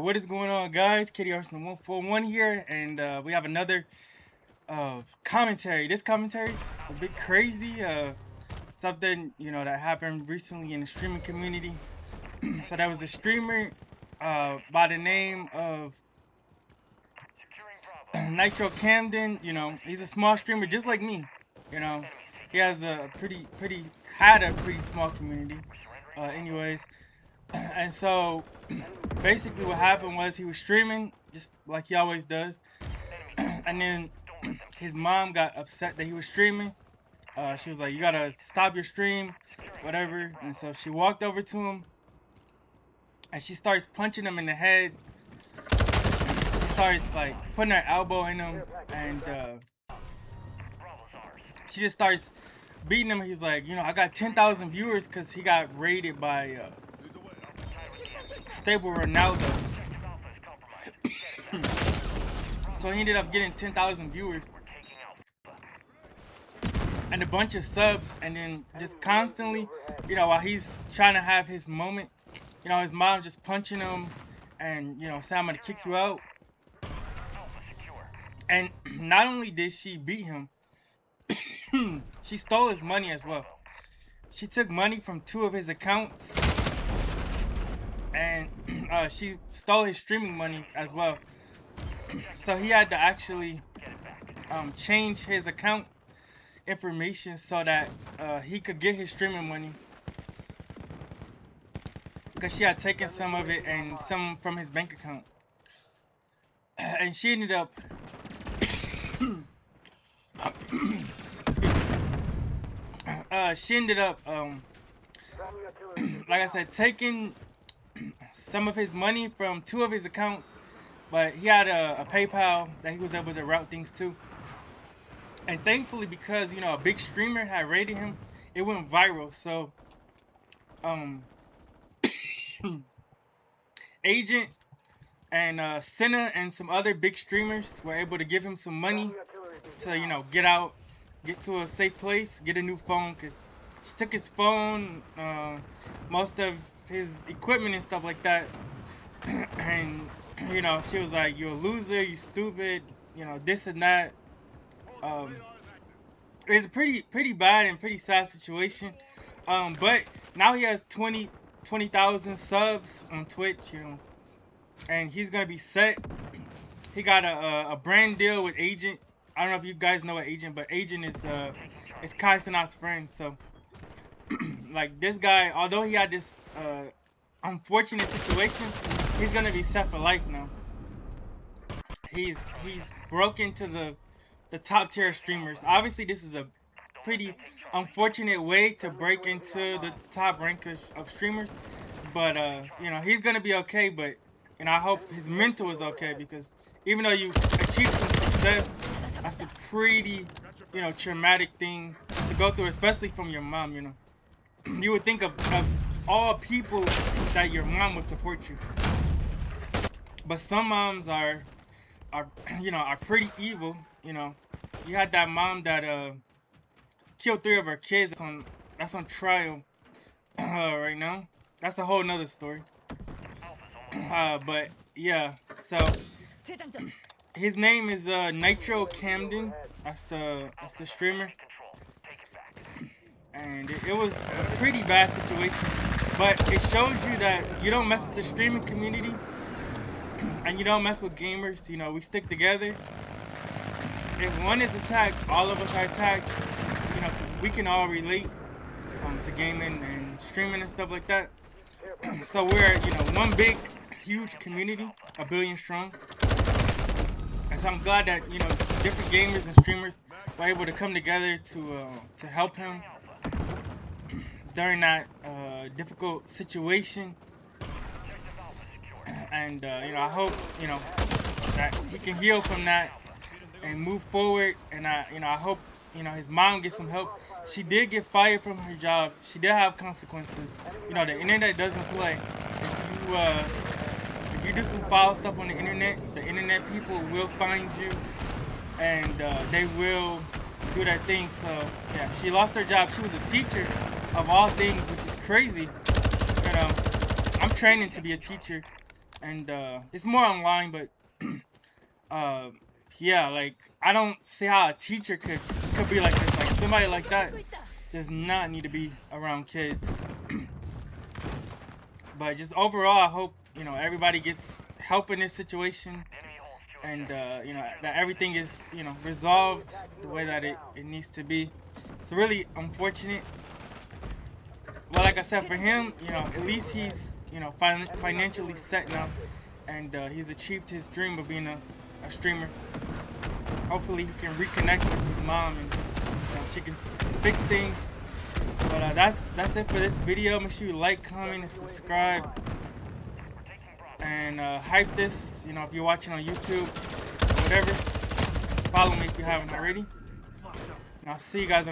What is going on, guys? Kitty Arsenal 141 here, and we have another commentary. This commentary is a bit crazy. Something that happened recently in the streaming community. So there was a streamer by the name of Nitro Camden. He's a small streamer just like me. You know, he has a had a pretty small community. Anyways, and so basically what happened was he was streaming just like he always does, and then his mom got upset that he was streaming. She was like, "You gotta stop your stream, whatever." And so she walked over to him and she starts punching him in the head. She starts like putting her elbow in him, and she just starts beating him. He's like, I got 10,000 viewers because he got raided by Stable Ronaldo. So he ended up getting 10,000 viewers and a bunch of subs, and then just constantly, while he's trying to have his moment, his mom just punching him and, saying, "I'm gonna kick you out." And not only did she beat him, she stole his money as well. She took money from 2 of his accounts, and she stole his streaming money as well. So he had to actually change his account information so that he could get his streaming money, because she had taken some of it and some from his bank account. And she ended up like I said, taking some of his money from 2 of his accounts, but he had a PayPal that he was able to route things to. And thankfully, because a big streamer had raided him, it went viral. So Agent and Senna and some other big streamers were able to give him some money to get out, get to a safe place, get a new phone, because she took his phone, most of his equipment and stuff like that. And she was like, "You're a loser, you stupid, this and that." It's a pretty bad and pretty sad situation. But now he has 20,000 subs on Twitch, and he's gonna be set. He got a brand deal with Agent. I don't know if you guys know what Agent, but Agent is Kai Cenat's friend. So like, this guy, although he had this unfortunate situation, he's gonna be set for life now. He's broke into the top tier streamers. Obviously, this is a pretty unfortunate way to break into the top rank of streamers, but he's gonna be okay. But I hope his mental is okay, because even though you achieve some success, that's a pretty traumatic thing to go through, especially from your mom. You would think of all people that your mom would support you, but some moms are pretty evil. You had that mom that killed 3 of her kids. That's on trial right now. That's a whole nother story. But yeah, so his name is Nitro Camden. That's the streamer, and it was a pretty bad situation. But it shows you that you don't mess with the streaming community, and you don't mess with gamers. We stick together. If one is attacked, all of us are attacked. Because we can all relate to gaming and streaming and stuff like that. So we're one big, huge community, 1 billion strong. And so I'm glad that different gamers and streamers were able to come together to help him during that difficult situation. And I hope that he can heal from that and move forward. And I hope his mom gets some help. She did get fired from her job. She did have consequences. The internet doesn't play. If you do some foul stuff on the internet people will find you, and they will do their thing. So yeah, she lost her job. She was a teacher of all things, which is crazy. I'm training to be a teacher. and it's more online, but yeah, like I don't see how a teacher could be like this. Like somebody like that does not need to be around kids. But just overall, I hope, you know, everybody gets help in this situation, and you know, that everything is, you know, resolved the way that it needs to be. It's really unfortunate. Well, like I said, for him, you know, at least he's, you know, financially set now, and he's achieved his dream of being a streamer. Hopefully he can reconnect with his mom, and you know, she can fix things. But that's it for this video. Make sure you like, comment, and subscribe, and hype this. You know, if you're watching on YouTube, whatever. Follow me if you haven't already. And I'll see you guys in the